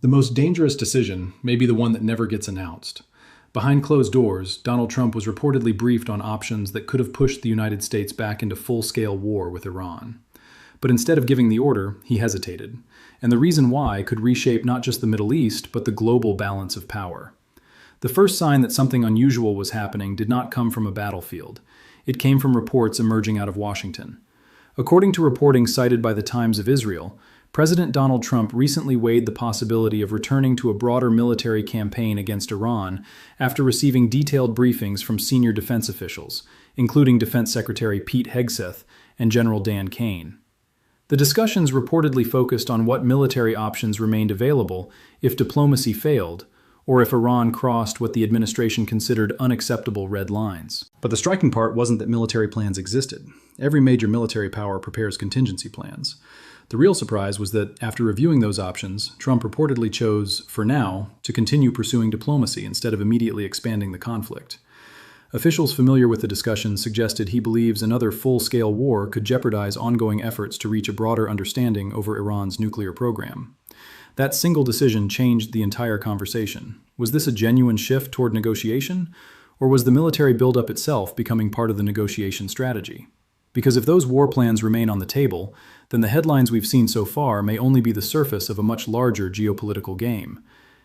The most dangerous decision may be the one that never gets announced. Behind closed doors, Donald Trump was reportedly briefed on options that could have pushed the United States back into full-scale war with Iran. But instead of giving the order, he hesitated. And the reason why could reshape not just the Middle East, but the global balance of power. The first sign that something unusual was happening did not come from a battlefield. It came from reports emerging out of Washington. According to reporting cited by the Times of Israel, President Donald Trump recently weighed the possibility of returning to a broader military campaign against Iran after receiving detailed briefings from senior defense officials, including Defense Secretary Pete Hegseth and General Dan Kane. The discussions reportedly focused on what military options remained available if diplomacy failed, or if Iran crossed what the administration considered unacceptable red lines. But the striking part wasn't that military plans existed. Every major military power prepares contingency plans. The real surprise was that, after reviewing those options, Trump reportedly chose, for now, to continue pursuing diplomacy instead of immediately expanding the conflict. Officials familiar with the discussion suggested he believes another full-scale war could jeopardize ongoing efforts to reach a broader understanding over Iran's nuclear program. That single decision changed the entire conversation. Was this a genuine shift toward negotiation, or was the military buildup itself becoming part of the negotiation strategy? Because if those war plans remain on the table, then the headlines we've seen so far may only be the surface of a much larger geopolitical game.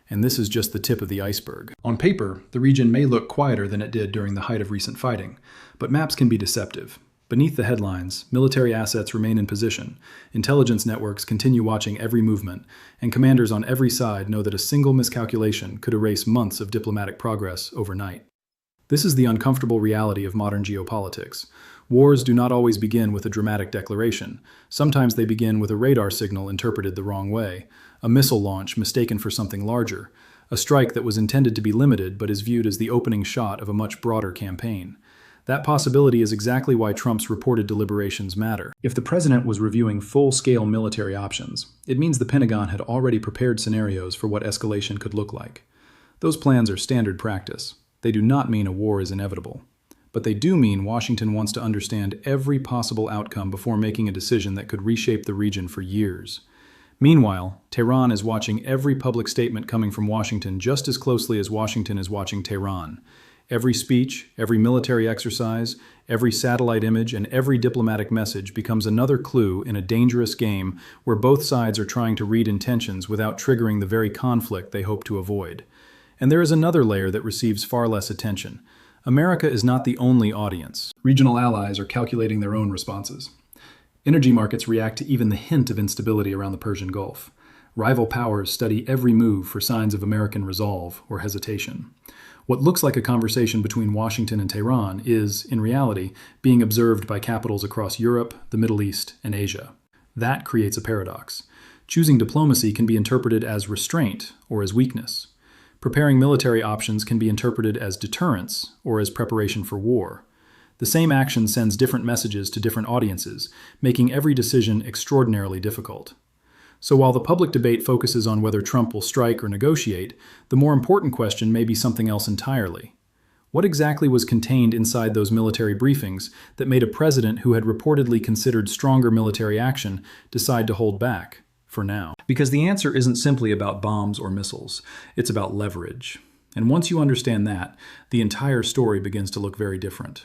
And this is just the tip of the iceberg. On paper, the region may look quieter than it did during the height of recent fighting, but maps can be deceptive. Beneath the headlines, military assets remain in position, intelligence networks continue watching every movement, and commanders on every side know that a single miscalculation could erase months of diplomatic progress overnight. This is the uncomfortable reality of modern geopolitics. Wars do not always begin with a dramatic declaration. Sometimes they begin with a radar signal interpreted the wrong way, a missile launch mistaken for something larger, a strike that was intended to be limited but is viewed as the opening shot of a much broader campaign. That possibility is exactly why Trump's reported deliberations matter. If the president was reviewing full-scale military options, it means the Pentagon had already prepared scenarios for what escalation could look like. Those plans are standard practice. They do not mean a war is inevitable. But they do mean Washington wants to understand every possible outcome before making a decision that could reshape the region for years. Meanwhile, Tehran is watching every public statement coming from Washington just as closely as Washington is watching Tehran. Every speech, every military exercise, every satellite image, and every diplomatic message becomes another clue in a dangerous game where both sides are trying to read intentions without triggering the very conflict they hope to avoid. And there is another layer that receives far less attention. America is not the only audience. Regional allies are calculating their own responses. Energy markets react to even the hint of instability around the Persian Gulf. Rival powers study every move for signs of American resolve or hesitation. What looks like a conversation between Washington and Tehran is, in reality, being observed by capitals across Europe, the Middle East, and Asia. That creates a paradox. Choosing diplomacy can be interpreted as restraint or as weakness. Preparing military options can be interpreted as deterrence or as preparation for war. The same action sends different messages to different audiences, making every decision extraordinarily difficult. So while the public debate focuses on whether Trump will strike or negotiate, the more important question may be something else entirely. What exactly was contained inside those military briefings that made a president who had reportedly considered stronger military action decide to hold back? For now. Because the answer isn't simply about bombs or missiles, it's about leverage. And once you understand that, the entire story begins to look very different.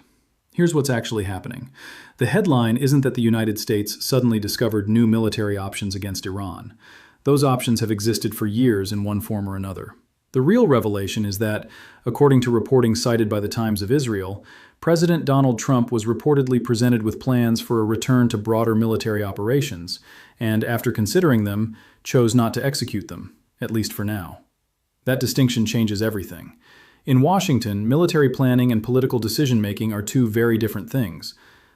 Here's what's actually happening. The headline isn't that the United States suddenly discovered new military options against Iran. Those options have existed for years in one form or another. The real revelation is that, according to reporting cited by the Times of Israel, President Donald Trump was reportedly presented with plans for a return to broader military operations, and after considering them, chose not to execute them, at least for now. That distinction changes everything. In Washington, military planning and political decision-making are two very different things.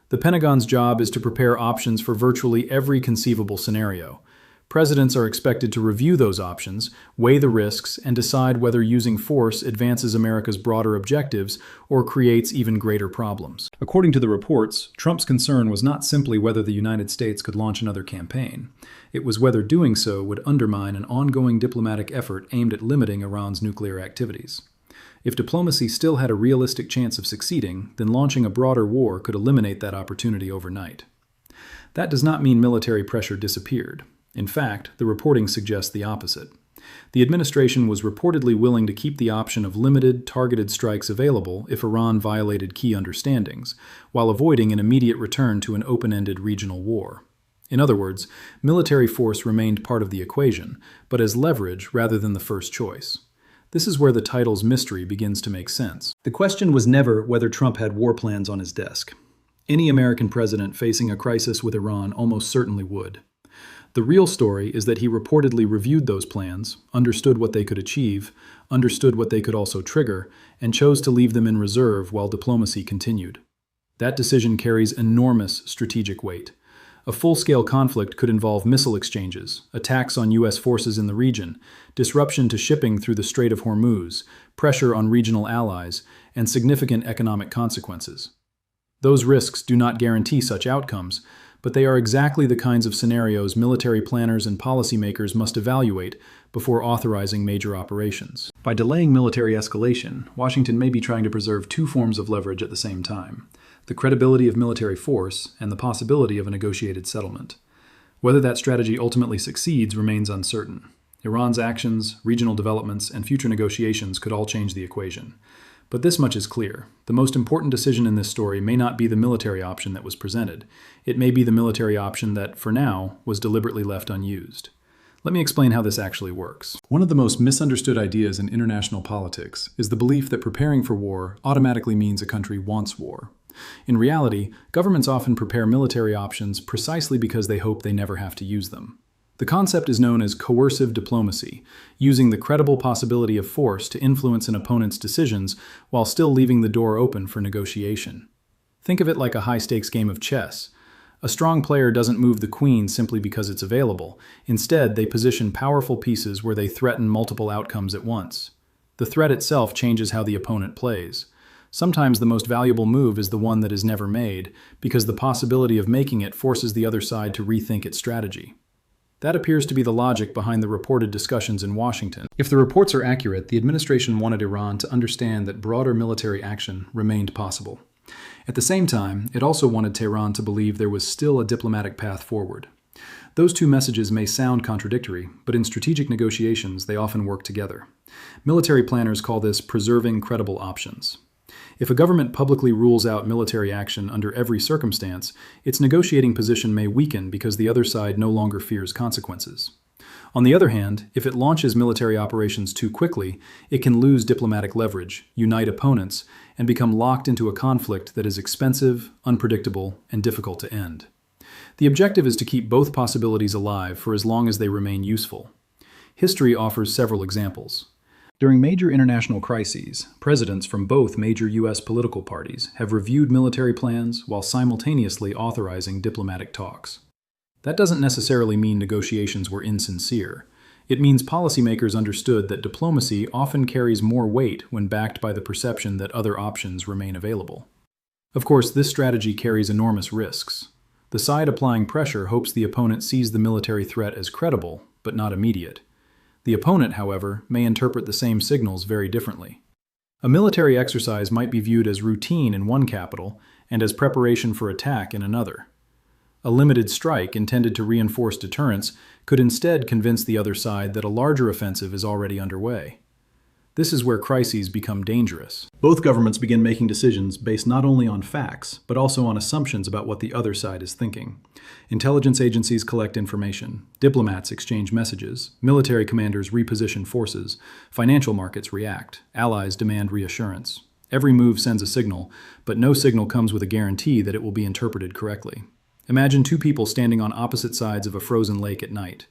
The Pentagon's job is to prepare options for virtually every conceivable scenario. Presidents are expected to review those options, weigh the risks, and decide whether using force advances America's broader objectives or creates even greater problems. According to the reports, Trump's concern was not simply whether the United States could launch another campaign. It was whether doing so would undermine an ongoing diplomatic effort aimed at limiting Iran's nuclear activities. If diplomacy still had a realistic chance of succeeding, then launching a broader war could eliminate that opportunity overnight. That does not mean military pressure disappeared. In fact, the reporting suggests the opposite. The administration was reportedly willing to keep the option of limited, targeted strikes available if Iran violated key understandings, while avoiding an immediate return to an open-ended regional war. In other words, military force remained part of the equation, but as leverage rather than the first choice. This is where the title's mystery begins to make sense. The question was never whether Trump had war plans on his desk. Any American president facing a crisis with Iran almost certainly would. The real story is that he reportedly reviewed those plans, understood what they could achieve, understood what they could also trigger, and chose to leave them in reserve while diplomacy continued. That decision carries enormous strategic weight. A full-scale conflict could involve missile exchanges, attacks on U.S. forces in the region, disruption to shipping through the Strait of Hormuz, pressure on regional allies, and significant economic consequences. Those risks do not guarantee such outcomes, but they are exactly the kinds of scenarios military planners and policymakers must evaluate before authorizing major operations. By delaying military escalation, Washington may be trying to preserve two forms of leverage at the same time: the credibility of military force and the possibility of a negotiated settlement. Whether that strategy ultimately succeeds remains uncertain. Iran's actions, regional developments, and future negotiations could all change the equation. But this much is clear. The most important decision in this story may not be the military option that was presented. It may be the military option that, for now, was deliberately left unused. Let me explain how this actually works. One of the most misunderstood ideas in international politics is the belief that preparing for war automatically means a country wants war. In reality, governments often prepare military options precisely because they hope they never have to use them. The concept is known as coercive diplomacy, using the credible possibility of force to influence an opponent's decisions while still leaving the door open for negotiation. Think of it like a high-stakes game of chess. A strong player doesn't move the queen simply because it's available. Instead, they position powerful pieces where they threaten multiple outcomes at once. The threat itself changes how the opponent plays. Sometimes the most valuable move is the one that is never made, because the possibility of making it forces the other side to rethink its strategy. That appears to be the logic behind the reported discussions in Washington. If the reports are accurate, the administration wanted Iran to understand that broader military action remained possible. At the same time, it also wanted Tehran to believe there was still a diplomatic path forward. Those two messages may sound contradictory, but in strategic negotiations, they often work together. Military planners call this preserving credible options. If a government publicly rules out military action under every circumstance, its negotiating position may weaken because the other side no longer fears consequences. On the other hand, if it launches military operations too quickly, it can lose diplomatic leverage, unite opponents, and become locked into a conflict that is expensive, unpredictable, and difficult to end. The objective is to keep both possibilities alive for as long as they remain useful. History offers several examples. During major international crises, presidents from both major U.S. political parties have reviewed military plans while simultaneously authorizing diplomatic talks. That doesn't necessarily mean negotiations were insincere. It means policymakers understood that diplomacy often carries more weight when backed by the perception that other options remain available. Of course, this strategy carries enormous risks. The side applying pressure hopes the opponent sees the military threat as credible, but not immediate. The opponent, however, may interpret the same signals very differently. A military exercise might be viewed as routine in one capital and as preparation for attack in another. A limited strike intended to reinforce deterrence could instead convince the other side that a larger offensive is already underway. This is where crises become dangerous. Both governments begin making decisions based not only on facts, but also on assumptions about what the other side is thinking. Intelligence agencies collect information, diplomats exchange messages, military commanders reposition forces, financial markets react, allies demand reassurance. Every move sends a signal, but no signal comes with a guarantee that it will be interpreted correctly. Imagine two people standing on opposite sides of a frozen lake at night.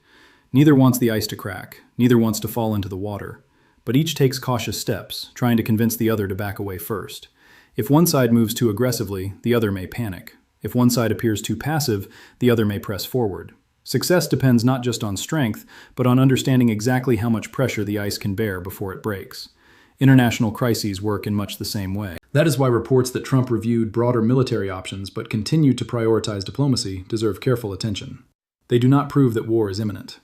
Neither wants the ice to crack, neither wants to fall into the water. But each takes cautious steps, trying to convince the other to back away first. If one side moves too aggressively, the other may panic. If one side appears too passive, the other may press forward. Success depends not just on strength, but on understanding exactly how much pressure the ice can bear before it breaks. International crises work in much the same way. That is why reports that Trump reviewed broader military options but continued to prioritize diplomacy deserve careful attention. They do not prove that war is imminent,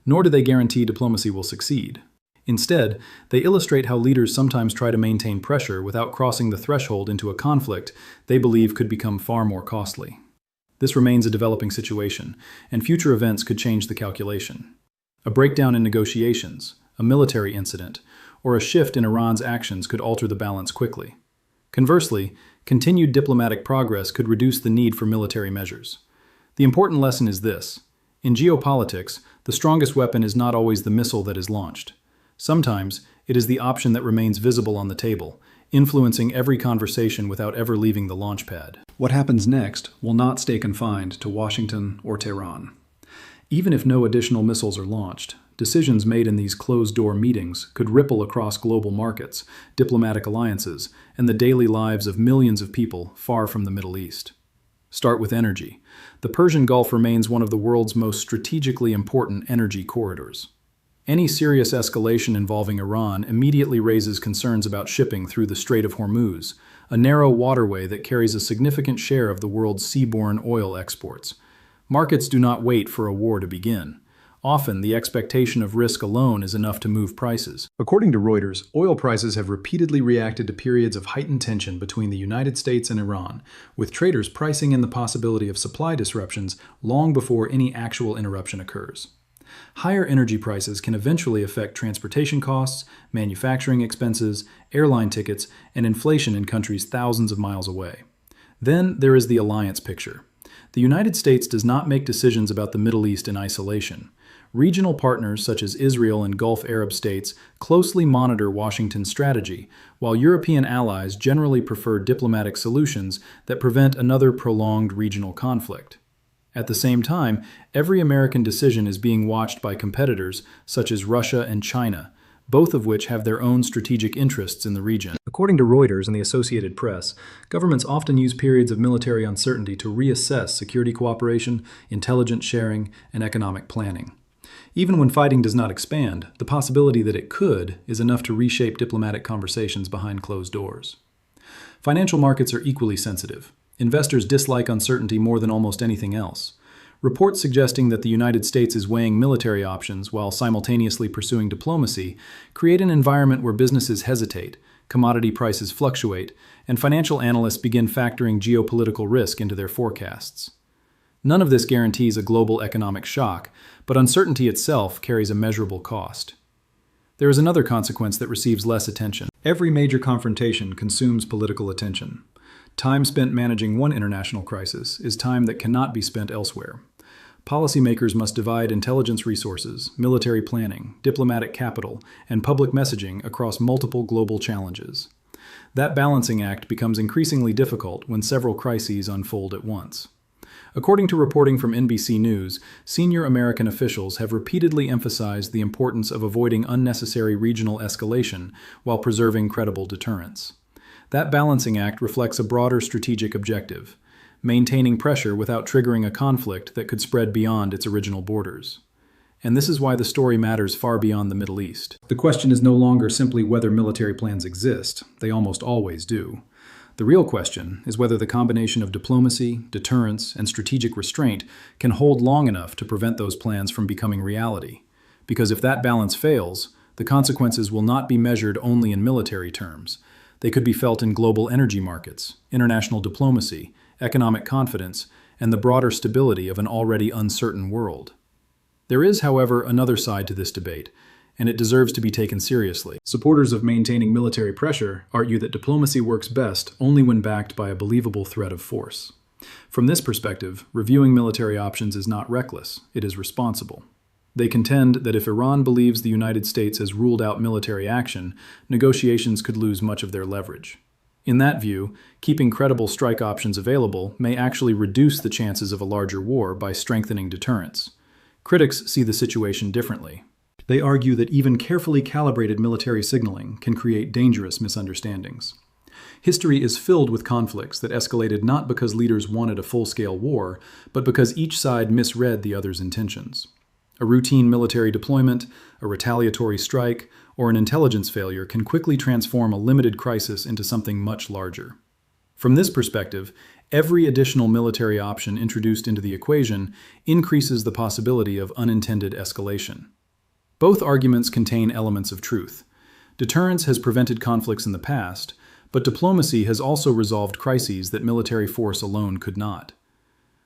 nor do they guarantee diplomacy will succeed. Instead, they illustrate how leaders sometimes try to maintain pressure without crossing the threshold into a conflict they believe could become far more costly. This remains a developing situation, and future events could change the calculation. A breakdown in negotiations, a military incident, or a shift in Iran's actions could alter the balance quickly. Conversely, continued diplomatic progress could reduce the need for military measures. The important lesson is this: in geopolitics, the strongest weapon is not always the missile that is launched. Sometimes, it is the option that remains visible on the table, influencing every conversation without ever leaving the launch pad. What happens next will not stay confined to Washington or Tehran. Even if no additional missiles are launched, decisions made in these closed-door meetings could ripple across global markets, diplomatic alliances, and the daily lives of millions of people far from the Middle East. Start with energy. The Persian Gulf remains one of the world's most strategically important energy corridors. Any serious escalation involving Iran immediately raises concerns about shipping through the Strait of Hormuz, a narrow waterway that carries a significant share of the world's seaborne oil exports. Markets do not wait for a war to begin. Often, the expectation of risk alone is enough to move prices. According to Reuters, oil prices have repeatedly reacted to periods of heightened tension between the United States and Iran, with traders pricing in the possibility of supply disruptions long before any actual interruption occurs. Higher energy prices can eventually affect transportation costs, manufacturing expenses, airline tickets, and inflation in countries thousands of miles away. Then there is the alliance picture. The United States does not make decisions about the Middle East in isolation. Regional partners such as Israel and Gulf Arab states closely monitor Washington's strategy, while European allies generally prefer diplomatic solutions that prevent another prolonged regional conflict. At the same time, every American decision is being watched by competitors such as Russia and China, both of which have their own strategic interests in the region. According to Reuters and the Associated Press, governments often use periods of military uncertainty to reassess security cooperation, intelligence sharing, and economic planning. Even when fighting does not expand, the possibility that it could is enough to reshape diplomatic conversations behind closed doors. Financial markets are equally sensitive. Investors dislike uncertainty more than almost anything else. Reports suggesting that the United States is weighing military options while simultaneously pursuing diplomacy create an environment where businesses hesitate, commodity prices fluctuate, and financial analysts begin factoring geopolitical risk into their forecasts. None of this guarantees a global economic shock, but uncertainty itself carries a measurable cost. There is another consequence that receives less attention. Every major confrontation consumes political attention. Time spent managing one international crisis is time that cannot be spent elsewhere. Policymakers must divide intelligence resources, military planning, diplomatic capital, and public messaging across multiple global challenges. That balancing act becomes increasingly difficult when several crises unfold at once. According to reporting from NBC News, senior American officials have repeatedly emphasized the importance of avoiding unnecessary regional escalation while preserving credible deterrence. That balancing act reflects a broader strategic objective: maintaining pressure without triggering a conflict that could spread beyond its original borders. And this is why the story matters far beyond the Middle East. The question is no longer simply whether military plans exist. They almost always do. The real question is whether the combination of diplomacy, deterrence, and strategic restraint can hold long enough to prevent those plans from becoming reality. Because if that balance fails, the consequences will not be measured only in military terms. They could be felt in global energy markets, international diplomacy, economic confidence, and the broader stability of an already uncertain world. There is, however, another side to this debate, and it deserves to be taken seriously. Supporters of maintaining military pressure argue that diplomacy works best only when backed by a believable threat of force. From this perspective, reviewing military options is not reckless, it is responsible. They contend that if Iran believes the United States has ruled out military action, negotiations could lose much of their leverage. In that view, keeping credible strike options available may actually reduce the chances of a larger war by strengthening deterrence. Critics see the situation differently. They argue that even carefully calibrated military signaling can create dangerous misunderstandings. History is filled with conflicts that escalated not because leaders wanted a full-scale war, but because each side misread the other's intentions. A routine military deployment, a retaliatory strike, or an intelligence failure can quickly transform a limited crisis into something much larger. From this perspective, every additional military option introduced into the equation increases the possibility of unintended escalation. Both arguments contain elements of truth. Deterrence has prevented conflicts in the past, but diplomacy has also resolved crises that military force alone could not.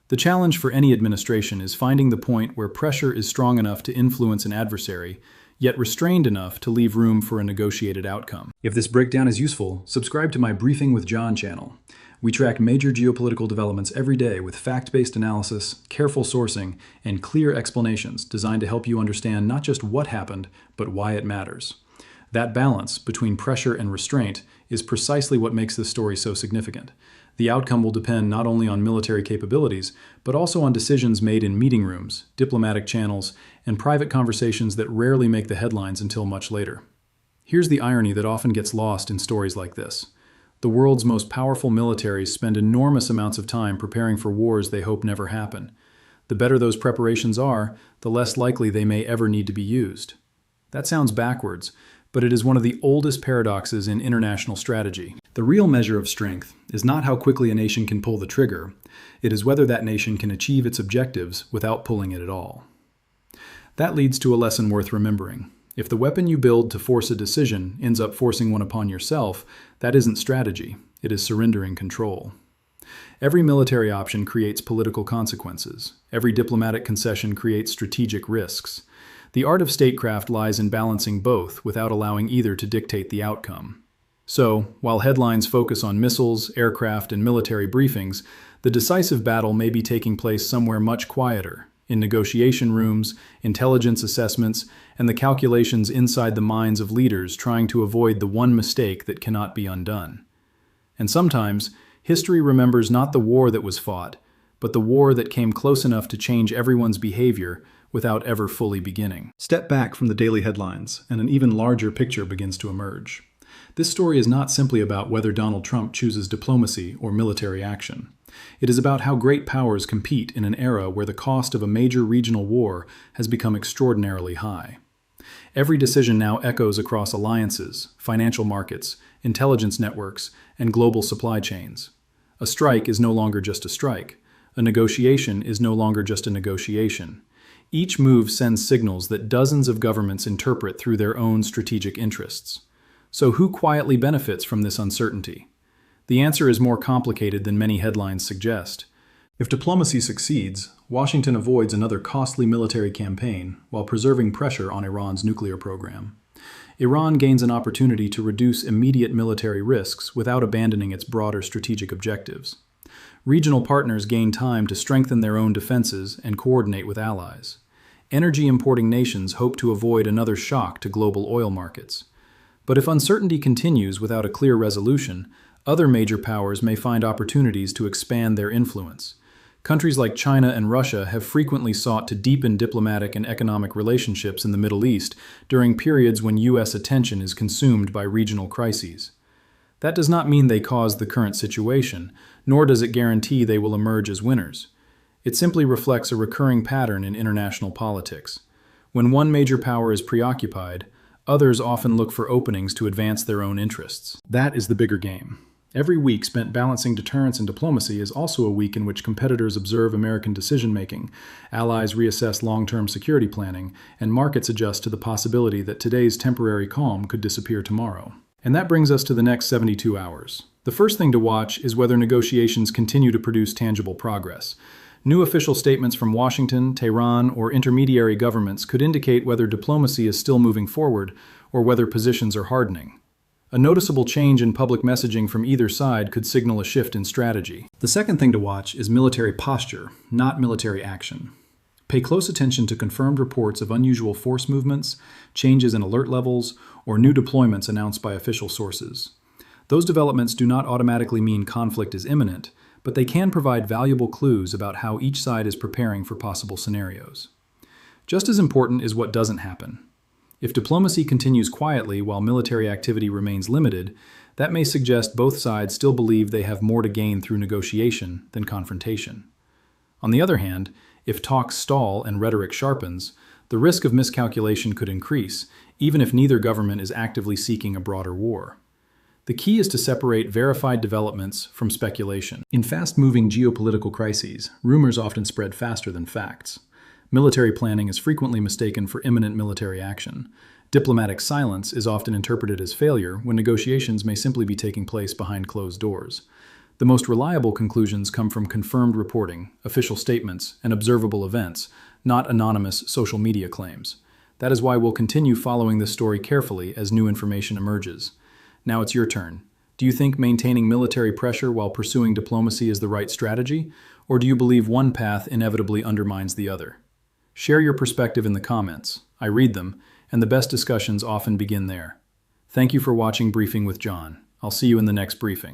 The challenge for any administration is finding the point where pressure is strong enough to influence an adversary, yet restrained enough to leave room for a negotiated outcome. If this breakdown is useful, subscribe to my Briefing with John channel. We track major geopolitical developments every day with fact-based analysis, careful sourcing, and clear explanations designed to help you understand not just what happened, but why it matters. That balance between pressure and restraint is precisely what makes this story so significant. The outcome will depend not only on military capabilities, but also on decisions made in meeting rooms, diplomatic channels, and private conversations that rarely make the headlines until much later. Here's the irony that often gets lost in stories like this. The world's most powerful militaries spend enormous amounts of time preparing for wars they hope never happen. The better those preparations are, the less likely they may ever need to be used. That sounds backwards, but it is one of the oldest paradoxes in international strategy. The real measure of strength is not how quickly a nation can pull the trigger, it is whether that nation can achieve its objectives without pulling it at all. That leads to a lesson worth remembering. If the weapon you build to force a decision ends up forcing one upon yourself, that isn't strategy, it is surrendering control. Every military option creates political consequences. Every diplomatic concession creates strategic risks. The art of statecraft lies in balancing both without allowing either to dictate the outcome. So, while headlines focus on missiles, aircraft, and military briefings, the decisive battle may be taking place somewhere much quieter, in negotiation rooms, intelligence assessments, and the calculations inside the minds of leaders trying to avoid the one mistake that cannot be undone. And sometimes, history remembers not the war that was fought, but the war that came close enough to change everyone's behavior without ever fully beginning. Step back from the daily headlines, and an even larger picture begins to emerge. This story is not simply about whether Donald Trump chooses diplomacy or military action. It is about how great powers compete in an era where the cost of a major regional war has become extraordinarily high. Every decision now echoes across alliances, financial markets, intelligence networks, and global supply chains. A strike is no longer just a strike. A negotiation is no longer just a negotiation. Each move sends signals that dozens of governments interpret through their own strategic interests. So who quietly benefits from this uncertainty? The answer is more complicated than many headlines suggest. If diplomacy succeeds, Washington avoids another costly military campaign while preserving pressure on Iran's nuclear program. Iran gains an opportunity to reduce immediate military risks without abandoning its broader strategic objectives. Regional partners gain time to strengthen their own defenses and coordinate with allies. Energy-importing nations hope to avoid another shock to global oil markets. But if uncertainty continues without a clear resolution, other major powers may find opportunities to expand their influence. Countries like China and Russia have frequently sought to deepen diplomatic and economic relationships in the Middle East during periods when U.S. attention is consumed by regional crises. That does not mean they caused the current situation, nor does it guarantee they will emerge as winners. It simply reflects a recurring pattern in international politics. When one major power is preoccupied, others often look for openings to advance their own interests. That is the bigger game. Every week spent balancing deterrence and diplomacy is also a week in which competitors observe American decision-making, allies reassess long-term security planning, and markets adjust to the possibility that today's temporary calm could disappear tomorrow. And that brings us to the next 72 hours. The first thing to watch is whether negotiations continue to produce tangible progress. New official statements from Washington, Tehran, or intermediary governments could indicate whether diplomacy is still moving forward or whether positions are hardening. A noticeable change in public messaging from either side could signal a shift in strategy. The second thing to watch is military posture, not military action. Pay close attention to confirmed reports of unusual force movements, changes in alert levels, or new deployments announced by official sources. Those developments do not automatically mean conflict is imminent, but they can provide valuable clues about how each side is preparing for possible scenarios. Just as important is what doesn't happen. If diplomacy continues quietly while military activity remains limited, that may suggest both sides still believe they have more to gain through negotiation than confrontation. On the other hand, if talks stall and rhetoric sharpens, the risk of miscalculation could increase, even if neither government is actively seeking a broader war. The key is to separate verified developments from speculation. In fast-moving geopolitical crises, rumors often spread faster than facts. Military planning is frequently mistaken for imminent military action. Diplomatic silence is often interpreted as failure when negotiations may simply be taking place behind closed doors. The most reliable conclusions come from confirmed reporting, official statements, and observable events, not anonymous social media claims. That is why we'll continue following this story carefully as new information emerges. Now it's your turn. Do you think maintaining military pressure while pursuing diplomacy is the right strategy, or do you believe one path inevitably undermines the other? Share your perspective in the comments. I read them, and the best discussions often begin there. Thank you for watching Briefing with John. I'll see you in the next briefing.